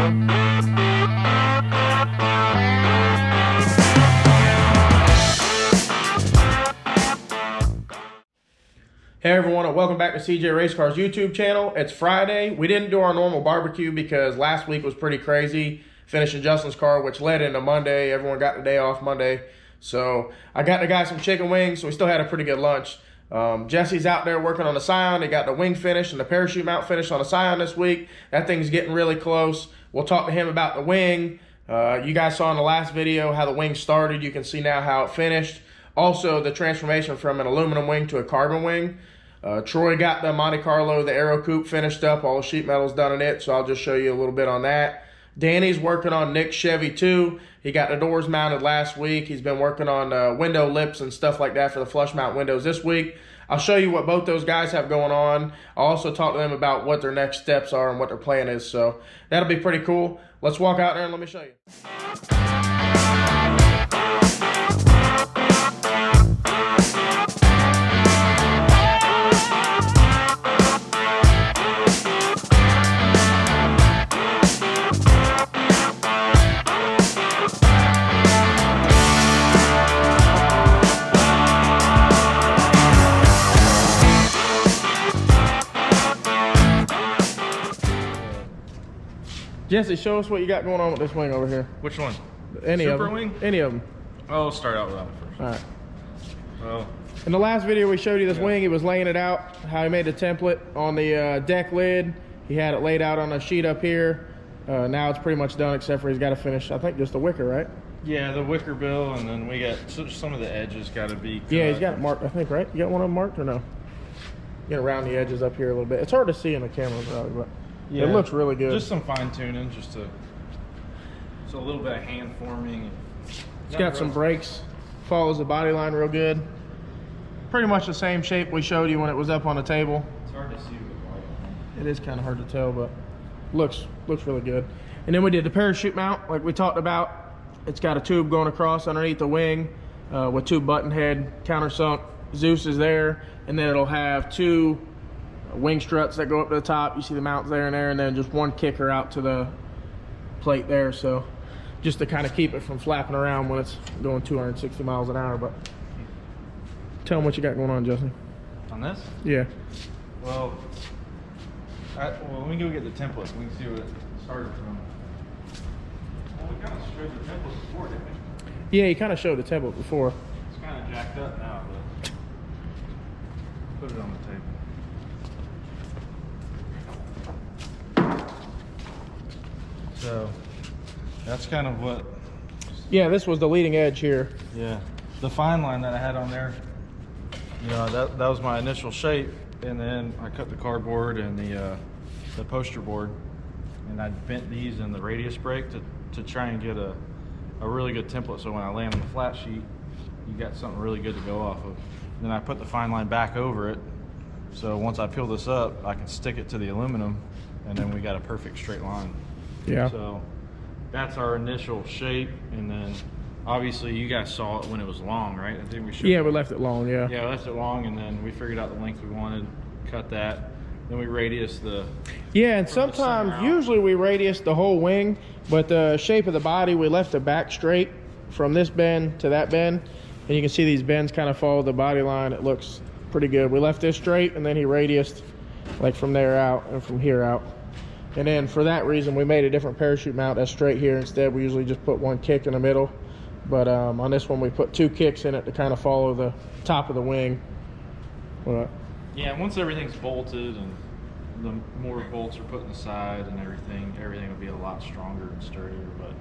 Hey everyone, and welcome back to CJ Race Cars YouTube channel. It's Friday. We didn't do our normal barbecue because last week was pretty crazy, finishing Justin's car, which led into Monday. Everyone got the day off Monday. So I got the guy some chicken wings, so we still had a pretty good lunch. Jesse's out there working on the Scion. They got the wing finish and the parachute mount finish on the Scion this week. That thing's getting really close. We'll talk to him about the wing. You guys saw in the last video how the wing started. You can see now how it finished. Also, the transformation from an aluminum wing to a carbon wing. Troy got the Monte Carlo, the Aero Coupe finished up. All the sheet metal's done in it, so I'll just show you a little bit on that. Danny's working on Nick's Chevy too. He got the doors mounted last week. He's been working on window lips and stuff like that for the flush mount windows this week. I'll show you what both those guys have going on. I'll also talk to them about what their next steps are and what their plan is. So that'll be pretty cool. Let's walk out there and let me show you. Jesse, show us what you got going on with this wing over here. Which one? Any Super of them. wing? Any of them. Oh, we'll start out with that one first. All right. Well, in the last video we showed you this wing. He was laying it out, how he made the template on the deck lid. He had it laid out on a sheet up here. Now it's pretty much done, except for he's got to finish, I think, just the wicker, right? yeah, the wicker bill, and then we got some of the edges got to be cut. Yeah, he's got it marked, I think, right? You got one of them marked or no? Get around the edges up here a little bit. It's hard to see in the camera, probably, but yeah, it looks really good. Just some fine tuning, so a little bit of hand forming. It's got some brakes, follows the body line real good. Pretty much the same shape we showed you when it was up on the table. It's hard to see with the white. It is kind of hard to tell, but looks really good. And then we did the parachute mount, like we talked about. It's got a tube going across underneath the wing with two button head countersunk. Zeus is there, and then it'll have two wing struts that go up to the top. You see the mounts there, and then just one kicker out to the plate there. So just to kind of keep it from flapping around when it's going 260 miles an hour. But tell them what you got going on, Justin. On this? Yeah. Well, let me go get the template. We can see what it started from. Well, we kind of showed the template before, didn't we? Yeah, you kind of showed the template before. It's kind of jacked up now, but put it on the table. So that's kind of what. Yeah, this was the leading edge here. Yeah, the fine line that I had on there. You know, that was my initial shape, and then I cut the cardboard and the poster board, and I bent these in the radius brake to try and get a really good template. So when I land on the flat sheet, you got something really good to go off of. And then I put the fine line back over it, so once I peel this up, I can stick it to the aluminum, and then we got a perfect straight line. Yeah. So that's our initial shape, and then obviously you guys saw it when it was long, right? I think we should. Yeah, we left it long. Yeah. Yeah, we left it long, and then we figured out the length we wanted, cut that, then we radius the. Yeah, and sometimes, usually we radius the whole wing, but the shape of the body, we left the back straight from this bend to that bend, and you can see these bends kind of follow the body line. It looks pretty good. We left this straight, and then he radiused like from there out and from here out. And then for that reason, we made a different parachute mount that's straight here. Instead, we usually just put one kick in the middle. But on this one, we put two kicks in it to kind of follow the top of the wing. Yeah, once everything's bolted and the more bolts are put in the side and everything will be a lot stronger and sturdier. But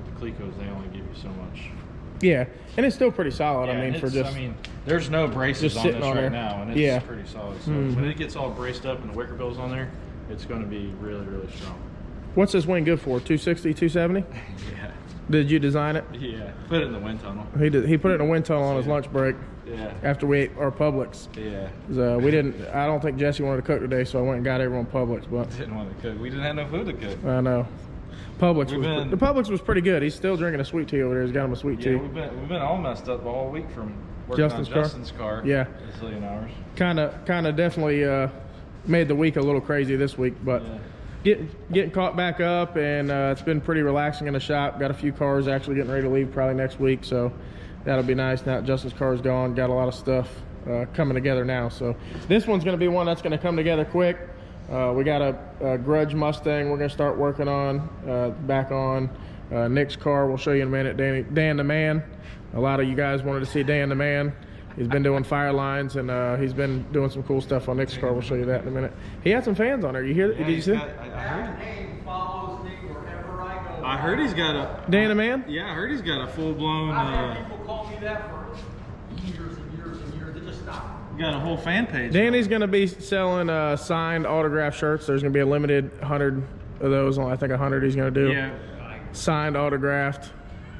the Clecos, they only give you so much. Yeah, and it's still pretty solid. Yeah, I mean, for just. I mean, there's no braces on this right now, and it's pretty solid. So when it gets all braced up and the wicker bill's on there, it's going to be really, really strong. What's this wing good for? 260, 270? Yeah. Did you design it? Yeah. Put it in the wind tunnel. He did. He put it in a wind tunnel on his lunch break. Yeah. After we ate our Publix. Yeah. We didn't. I don't think Jesse wanted to cook today, so I went and got everyone Publix. But didn't want to cook. We didn't have no food to cook. I know. The Publix was pretty good. He's still drinking a sweet tea over there. He's got him a sweet tea. We've been all messed up all week from working on Justin's car. Yeah. A zillion hours. Kind of definitely made the week a little crazy this week, but getting caught back up, and it's been pretty relaxing in the shop. Got a few cars actually getting ready to leave probably next week, so that'll be nice. Now that Justin's car's gone, got a lot of stuff coming together now. So this one's going to be one that's going to come together quick. We got a Grudge Mustang we're going to start working on, back on. Nick's car we'll show you in a minute. Dan the Man. A lot of you guys wanted to see Dan the Man. He's been doing fire lines, and he's been doing some cool stuff on Nick's car. We'll show you that in a minute. He had some fans on there. You hear that? Yeah, did you see it? I heard he's got a... Dan the Man? Yeah, I heard he's got a full-blown... I've had people call me that for years and years and years. They just stopped. Got a whole fan page. Danny's going to be selling signed autograph shirts. There's going to be a limited 100 of those. I think 100 he's going to do. Yeah. Signed, autographed.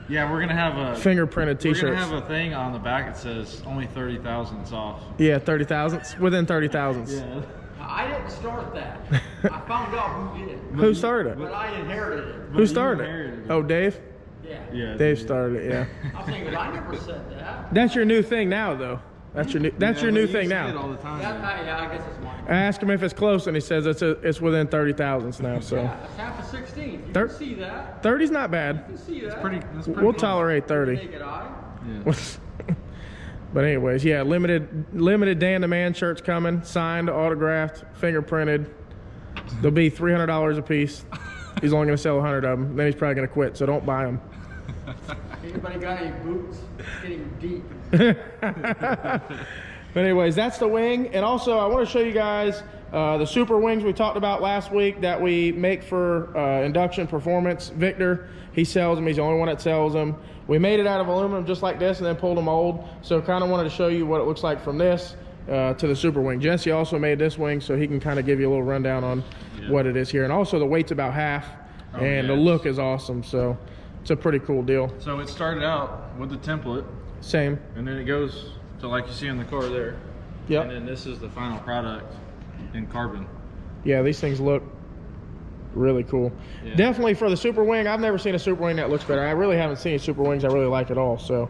Yeah, we're gonna have a fingerprinted t-shirts. We're gonna have a thing on the back that says only 30,000 off. Yeah, 30,000 within 30,000. Yeah. I didn't start that. I found out who did it. Who started it? But I inherited it. Who started it? Oh, Dave? Yeah. Yeah. Dave started it, yeah. I was thinking, I never said that. That's your new thing now, though. That's your new thing now. It all the time. Yeah, I guess it's mine. I asked him if it's close, and he says it's within 30,000 now. So Yeah, it's half of 16. You can see that. 30's not bad. You can see that. That's pretty We'll close. tolerate 30. Naked eye. Yeah. But anyways, yeah, limited Dan the Man shirts coming, signed, autographed, fingerprinted. They'll be $300 a piece. He's only going to sell 100 of them. Then he's probably going to quit. So don't buy them. Anybody got any boots? It's getting deep. But anyways, that's the wing. And also, I want to show you guys the super wings we talked about last week that we make for induction performance. Victor, he sells them. He's the only one that sells them. We made it out of aluminum just like this and then pulled a mold. So kind of wanted to show you what it looks like from this to the super wing. Jesse also made this wing, so he can kind of give you a little rundown on what it is here. And also the weight's about half, and the look is awesome. So it's a pretty cool deal. So it started out with the template. Same. And then it goes to like you see in the car there. Yep. And then this is the final product in carbon. Yeah, these things look really cool. Yeah. Definitely for the super wing, I've never seen a super wing that looks better. I really haven't seen super wings I really like at all. So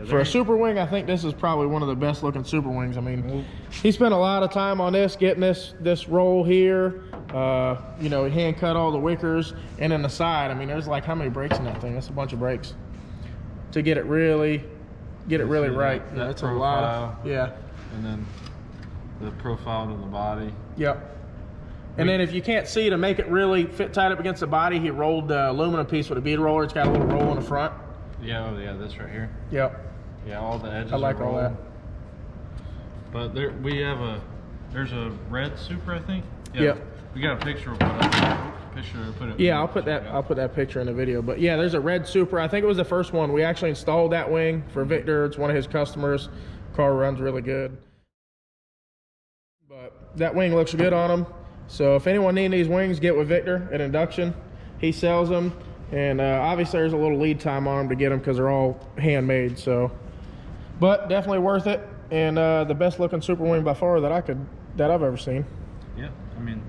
for a super wing, I think this is probably one of the best looking super wings. I mean, he spent a lot of time on this, getting this roll here. You know, he hand cut all the wickers, and then the side. I mean, there's like how many brakes in that thing? That's a bunch of brakes to get it really right. That That's profile, a lot. Yeah. And then the profile to the body. Yep. And then if you can't see, to make it really fit tight up against the body, he rolled the aluminum piece with a bead roller. It's got a little roll in the front. Yeah, oh yeah, this right here. Yep. Yeah, all the edges. I like are all that. But there we have there's a red Supra, I think. Yeah. Yep. We got a picture of it. Yeah, I'll put that picture in the video. But yeah, there's a red Supra. I think it was the first one. We actually installed that wing for Victor. It's one of his customers. Car runs really good. But that wing looks good on him. So if anyone needs these wings, get with Victor at Induction. He sells them. And obviously there's a little lead time on them to get them because they're all handmade. So, but definitely worth it. And the best looking super wing by far that I've ever seen. Yeah, I mean,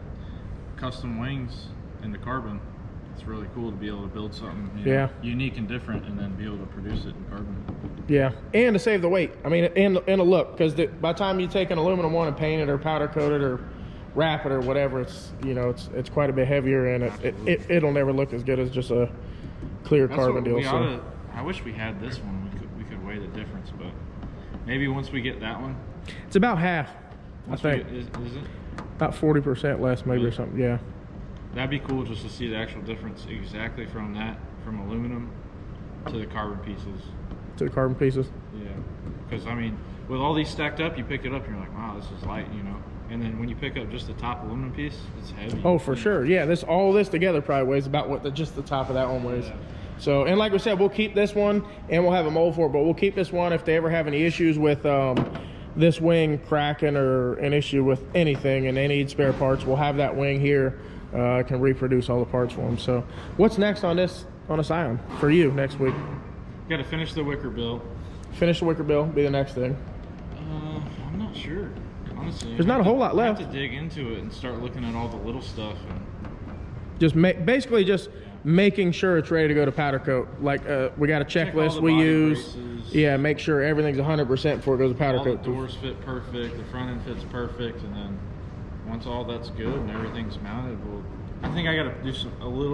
custom wings in the carbon. It's really cool to be able to build something unique and different, and then be able to produce it in carbon. Yeah, and to save the weight. I mean, and the look, because by the time you take an aluminum one and paint it or powder coat it or wrap it or whatever, it's it's quite a bit heavier, and it'll never look as good as just a clear carbon deal. I wish we had this one. We could weigh the difference, but maybe once we get that one, it's about half. I think is it about 40% less, maybe, or something. Yeah. That'd be cool just to see the actual difference exactly from aluminum to the carbon pieces. To the carbon pieces. Yeah, because I mean, with all these stacked up, you pick it up and you're like, wow, this is light, And then when you pick up just the top aluminum piece, it's heavy. Oh, for sure. Yeah, all this together probably weighs about what just the top of that one weighs. Yeah. So, and like we said, we'll keep this one, and we'll have a mold for it, but we'll keep this one if they ever have any issues with this wing cracking or an issue with anything and they need spare parts. We'll have that wing here. Can reproduce all the parts for them. So what's next on a Scion for you next week? Got to finish the wicker bill. Finish the wicker bill, be the next thing. I'm not sure, honestly. There's not a whole lot left. I have to dig into it and start looking at all the little stuff. And just basically just making sure it's ready to go to powder coat. Like we got a checklist we use. Braces. Yeah, make sure everything's 100% before it goes to powder coat. All the doors fit perfect, the front end fits perfect, and then once all that's good and everything's mounted, we'll I think I gotta do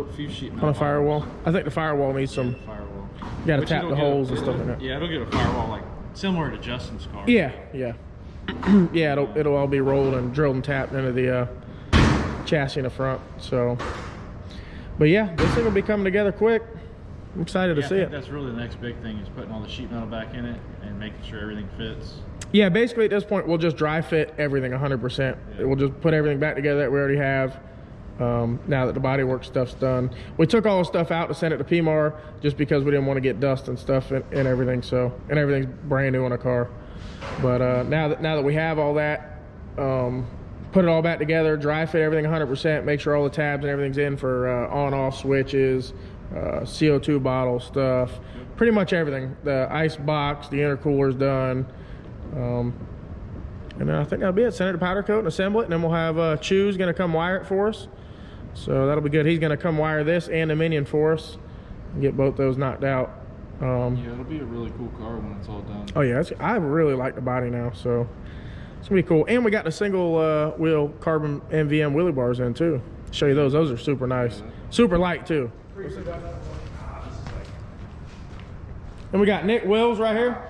a few sheet metal On the firewall? I think the firewall needs some. the firewall. You gotta But tap it'll the get holes and stuff like that. Yeah, it'll get a firewall like similar to Justin's car. Yeah, yeah. Yeah, it'll all be rolled and drilled and tapped into the chassis in the front. So, but yeah, this thing will be coming together quick. I'm excited to see it. That's really the next big thing is putting all the sheet metal back in it and making sure everything fits. Yeah, basically at this point we'll just dry fit everything 100%. Yeah. We'll just put everything back together that we already have. Now that the bodywork stuff's done, we took all the stuff out to send it to PMAR just because we didn't want to get dust and stuff and everything. So, and everything's brand new on a car. But now that we have all that, put it all back together, dry fit everything 100%, make sure all the tabs and everything's in for on-off switches, CO2 bottle stuff, pretty much everything. The ice box, the intercooler's done. And then I think that'll be it. Send it to powder coat and assemble it, and then we'll have Chew's gonna come wire it for us. So that'll be good. He's gonna come wire this and the Minion for us and get both those knocked out. Yeah, it'll be a really cool car when it's all done. Oh yeah, I really like the body now, so it's gonna be cool. And we got the single wheel carbon MVM wheelie bars in too. Show you those. Those are super nice, super light too. And we got Nick Wills right here.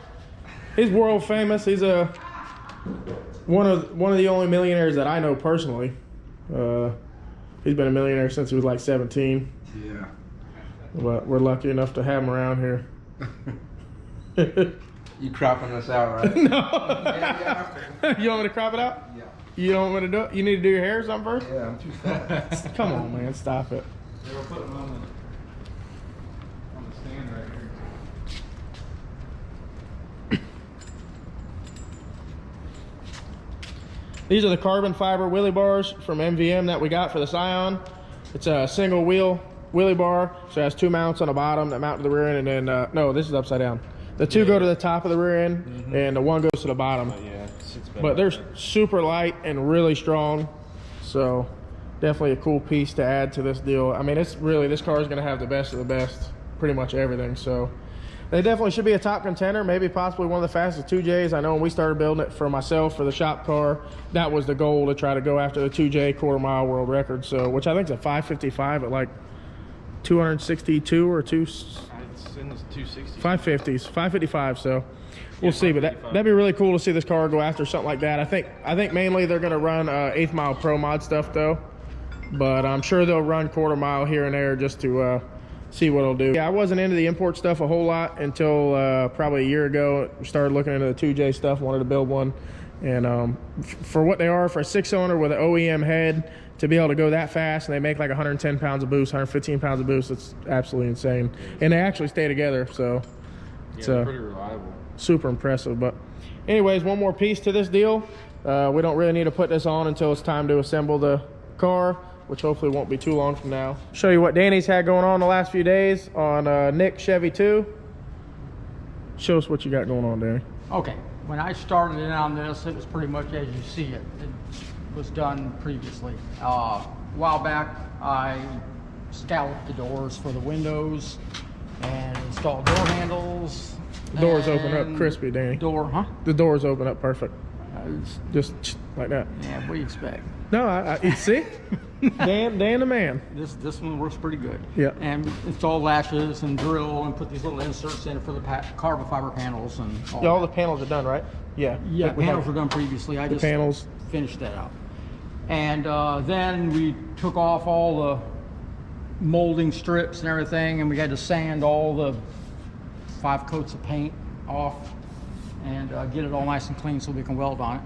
He's world famous. He's one of the only millionaires that I know personally. He's been a millionaire since he was like 17. Yeah. But we're lucky enough to have him around here. You cropping us out, right? No. Yeah. You want me to crop it out? Yeah. You don't want me to do it? You need to do your hair or something first? Yeah, I'm too fat. Come on, man. Stop it. Yeah, we'll put them on the stand right here. These are the carbon fiber wheelie bars from MVM that we got for the Scion. It's a single wheel wheelie bar, so it has two mounts on the bottom that mount to the rear end, and then no, this is upside down. The two go to the top of the rear end, and the one goes to the bottom. Yeah, it's But they're super light and really strong, so definitely a cool piece to add to this deal. I mean, it's really, this car is going to have the best of the best, pretty much everything. So they definitely should be a top contender, maybe possibly one of the fastest 2Js. I know when we started building it for myself for the shop car, that was the goal, to try to go after the 2J quarter-mile world record. So, which I think is a 555 at like 262 or two. It's in the 260s. 550s, 555. So we'll Yeah, see, but that'd be really cool to see this car go after something like that. I think mainly they're gonna run 8th mile pro mod stuff though, but I'm sure they'll run quarter mile here and there just to see what it'll do. Yeah, I wasn't into the import stuff a whole lot until probably a year ago. Started looking into the 2J stuff, wanted to build one, and for what they are, for a 6-cylinder with an OEM head, to be able to go that fast, and they make like 110 pounds of boost, 115 pounds of boost, it's absolutely insane. And they actually stay together, so it's pretty reliable. super impressive. But anyways, one more piece to this deal. We don't really need to put this on until it's time to assemble the car, which hopefully won't be too long from now. Show you what Danny's had going on the last few days on Nick Chevy 2. Show us what you got going on, Danny. Okay, when I started in on this, it was pretty much as you see it. It was done previously. A while back, I scalloped the doors for the windows and installed door handles. The doors open up and crispy, Danny. The doors open up perfect. Just like that. Yeah, what do you expect? No, I see? Dan the man. This one works pretty good. Yeah. And install latches and drill and put these little inserts in for the carbon fiber panels and all Yeah, all the that. panels are done, right? Yeah. Yeah, Like we panels have were done previously. I the just panels. finished that out. And then we took off all the molding strips and everything, and we had to sand all the 5 coats of paint off and get it all nice and clean so we can weld on it.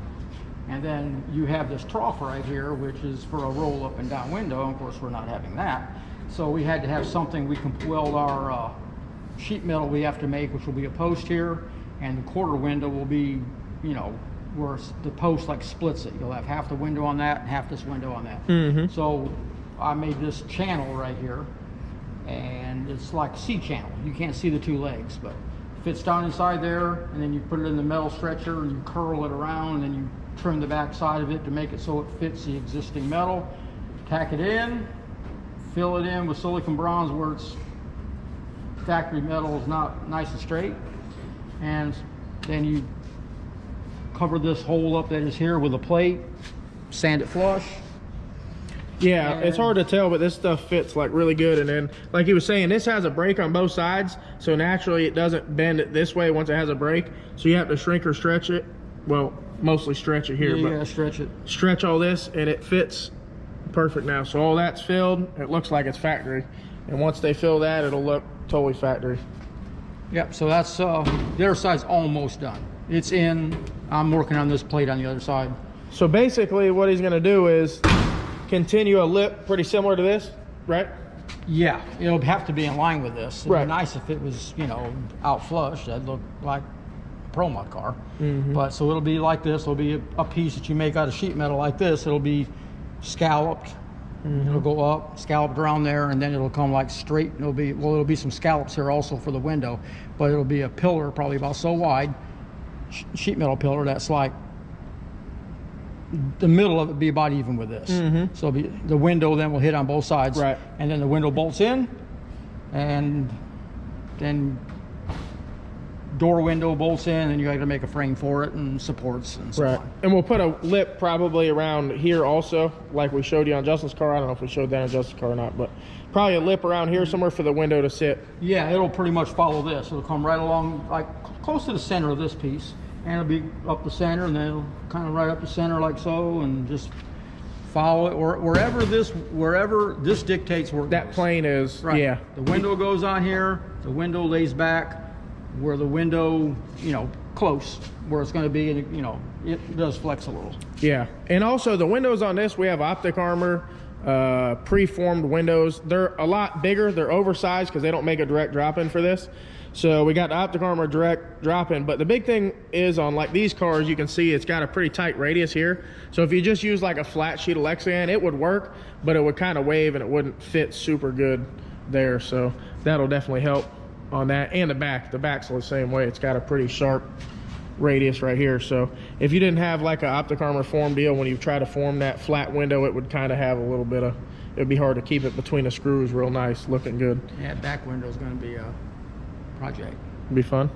And then you have this trough right here, which is for a roll up and down window. And of course, we're not having that. So we had to have something we can weld our sheet metal we have to make, which will be a post here. And the quarter window will be, you know, where the post like splits it. You'll have half the window on that and half this window on that. So I made this channel right here, and it's like a C-channel. You can't see the 2 legs, but it fits down inside there, and then you put it in the metal stretcher and you curl it around, and then you trim the back side of it to make it so it fits the existing metal. Tack it in, fill it in with silicon bronze where it's factory metal is not nice and straight, and then you cover this hole up that is here with a plate, sand it flush, Yeah, And- it's hard to tell, but this stuff fits like really good. And then, like he was saying, this has a brake on both sides, so naturally it doesn't bend it this way once it has a brake. So you have to shrink or stretch it. Well, mostly stretch it here, Yeah, but stretch it. stretch all this, and it fits perfect now. So all that's filled. It looks like it's factory, and once they fill that, it'll look totally factory. Yep, so that's, the other side's almost done. It's in, I'm working on this plate on the other side. So basically, what he's gonna do is continue a lip pretty similar to this, right? Yeah, it'll have to be in line with this. It'd Right. be nice if it was, you know, out flush. That'd look like a Pro Mod car. Mm-hmm. But so it'll be like this. It'll be a piece that you make out of sheet metal like this. It'll be scalloped. Mm-hmm. It'll go up, scalloped around there, and then it'll come like straight. And it'll be some scallops here also for the window, but it'll be a pillar probably about so wide, sheet metal pillar that's like the middle of it be about even with this. Mm-hmm. So the window then will hit on both sides. Right. And then the window bolts in, and then door window bolts in, and you got to make a frame for it and supports and so Right. on. And we'll put a lip probably around here also, like we showed you on Justin's car. I don't know if we showed that on Justin's car or not, but probably a lip around here somewhere for the window to sit. Yeah, it'll pretty much follow this. It'll come right along, like close to the center of this piece, and it'll be up the center, and then it'll kind of right up the center like so, and just follow it or wherever this dictates where it That goes. plane is, Right. yeah. The window goes on here. The window lays back where the window, you know, close where it's going to be, and you know, it does flex a little. Yeah. And also the windows on this, we have optic armor, preformed windows. They're a lot bigger. They're oversized because they don't make a direct drop-in for this. So we got the optic armor direct drop-in, but the big thing is on like these cars, you can see it's got a pretty tight radius here. So if you just use like a flat sheet of Lexan, it would work, but it would kind of wave and it wouldn't fit super good there. So that'll definitely help on that. And the back's the same way. It's got a pretty sharp radius right here. So if you didn't have like an optic armor form deal, when you try to form that flat window, it would kind of have a little bit of, it would be hard to keep it between the screws real nice, looking good. Yeah, back window is going to be a project. It'd be fun.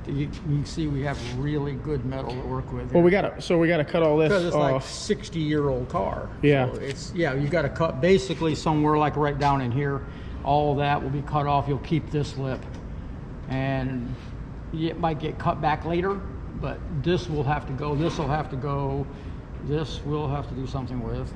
You can see we have really good metal to work with. Well, we gotta cut all this because it's like off. 60-year-old car. Yeah. So it's, yeah, you got to cut basically somewhere like right down in here. All that will be cut off. You'll keep this lip, and it might get cut back later, but this will have to go. This will have to go. This we'll have to do something with.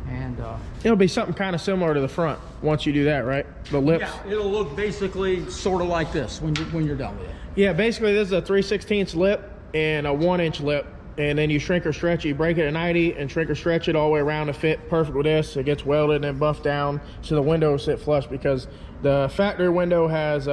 And It'll be something kind of similar to the front once you do that, right? The lips. yeah, it'll look basically sort of like this when you're done with it. Yeah, basically this is a 3/16 lip and a 1-inch lip, and then you shrink or stretch it. You break it at 90 and shrink or stretch it all the way around to fit perfect with this. It gets welded and then buffed down so the window will sit flush, because the factory window has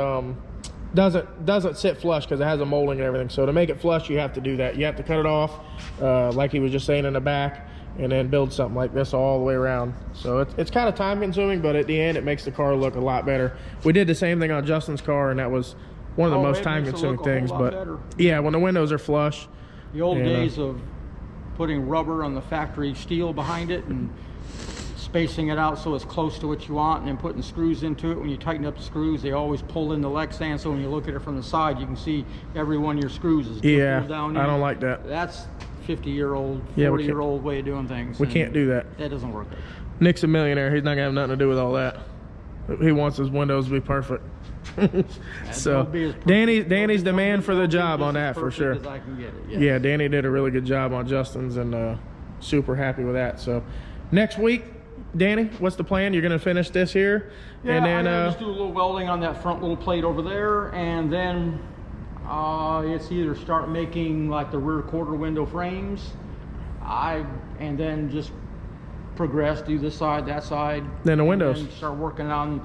doesn't sit flush because it has a molding and everything. So to make it flush, you have to do that. You have to cut it off, like he was just saying, in the back, and then build something like this all the way around. So it's kind of time consuming, but at the end it makes the car look a lot better. We did the same thing on Justin's car, and that was one of the most It time makes it consuming look a whole things. lot But better. yeah, when the windows are flush. The old And, days of putting rubber on the factory steel behind it and spacing it out so it's close to what you want, and then putting screws into it. When you tighten up the screws, they always pull in the Lexan, so when you look at it from the side, you can see every one of your screws is Yeah, pulled down I in. don't like that. That's 50-year-old, Yeah, we can't- 40-year-old way of doing things. We and can't do that. That doesn't work. Nick's a millionaire. He's not gonna have nothing to do with all that. He wants his windows to be perfect. So It'll be as perfect- Danny's the man for the job Just on as that for perfect sure. as I can get it, Yeah, Danny did a really good job on Justin's, and super happy with that. So next week, Danny, what's the plan? You're gonna finish this here, Yeah, and then I'm gonna just do a little welding on that front little plate over there, and then it's either start making like the rear quarter window frames, and then just progress, do this side, that side. Then the and windows. then start working on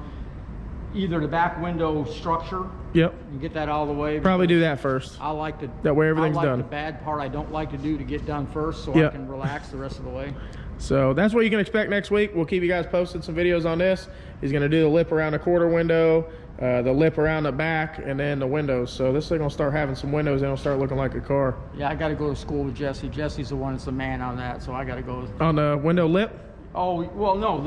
either the back window structure Yep, and get that out of the way. probably do that first. I like to. That way everything's I like done. the bad part I don't like to do to get done first, so Yeah. I can relax the rest of the way. So that's what you can expect next week. We'll keep you guys posted some videos on this. He's gonna do the lip around the quarter window, the lip around the back, and then the windows. So this is gonna start having some windows, and it'll start looking like a car. Yeah, I got to go to school with Jesse. Jesse's the one that's the man on that, so I got to go. On the window lip, Oh, well, no,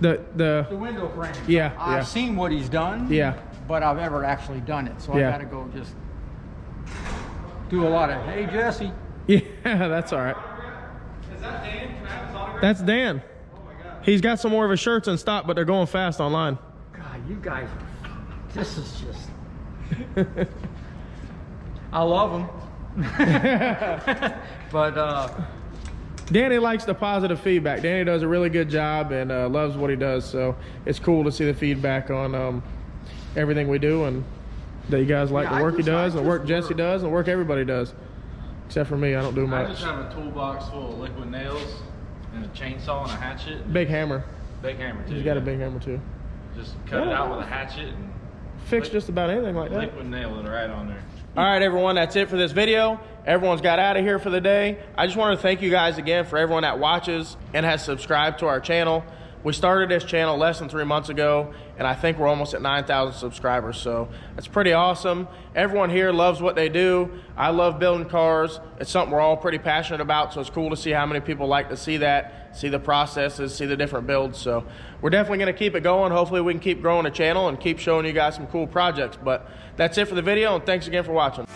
the the window frame. Yeah, I've yeah. seen what he's done. Yeah. But I've ever actually done it, so Yeah. I got to go just do a lot of, hey, Jesse. yeah, that's all right. Is that Dan? Can I have his autograph? That's Dan. He's got some more of his shirts in stock, but they're going fast online. God, you guys, this is just. I love them. But Danny likes the positive feedback. Danny does a really good job and loves what he does. So it's cool to see the feedback on everything we do, and that you guys like the work he does, and the work Jesse does, and the work everybody does. Except for me, I don't do much. I just have a toolbox full of liquid nails and a chainsaw and a hatchet. Big hammer. Big hammer too. He's got a big hammer too. Just cut it out with a hatchet and fix just about anything like that. Liquid nail it right on there. All right, everyone, that's it for this video. Everyone's got out of here for the day. I just want to thank you guys again for everyone that watches and has subscribed to our channel. We started this channel less than 3 months ago, and I think we're almost at 9,000 subscribers, so that's pretty awesome. Everyone here loves what they do. I love building cars. It's something we're all pretty passionate about, so it's cool to see how many people like to see that, see the processes, see the different builds. So we're definitely going to keep it going. Hopefully we can keep growing the channel and keep showing you guys some cool projects. But that's it for the video, and thanks again for watching.